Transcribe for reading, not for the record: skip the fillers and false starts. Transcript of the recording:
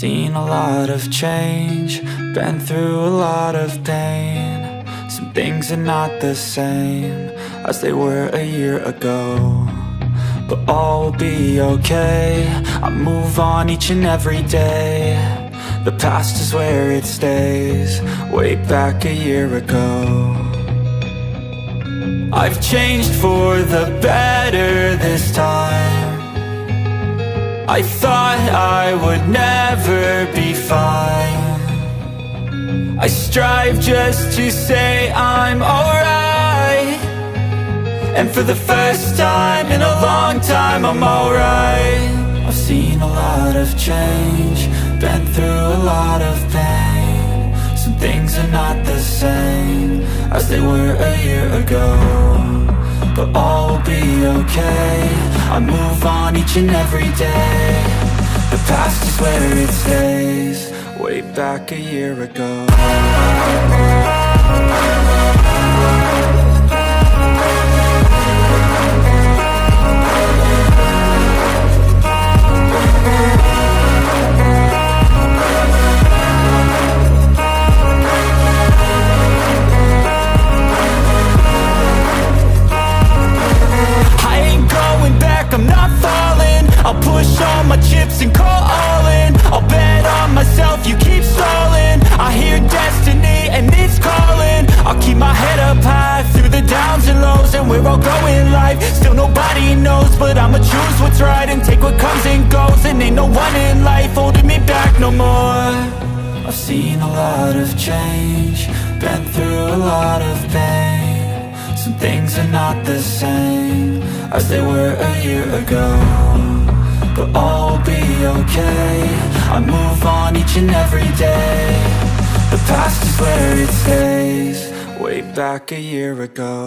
seen a lot of change, been through a lot of pain. Some things are not the same as they were a year ago, but all will be okay. I move on each and every day. The past is where it stays, way back a year ago. I've changed for the better this time. I thought I would never be fine. I strive just to say I'm alright, and for the first time in a long time I'm alright. I've seen a lot of change, been through a lot of pain. Some things are not the same as they were a year ago, but all will be okay. I move on each and every day. The past is where it stays, way back a year ago. I'm not falling, I'll push all my chips and call all in. I'll bet on myself, you keep stalling. I hear destiny and it's calling. I'll keep my head up high through the downs and lows, and we're all going life. Still nobody knows, but I'ma choose what's right and take what comes and goes. And ain't no one in life holding me back no more. I've seen a lot of change, been through a lot of pain. Some things are not the same as they were a year ago, but all will be okay. I move on each and every day. The past is where it stays, way back a year ago.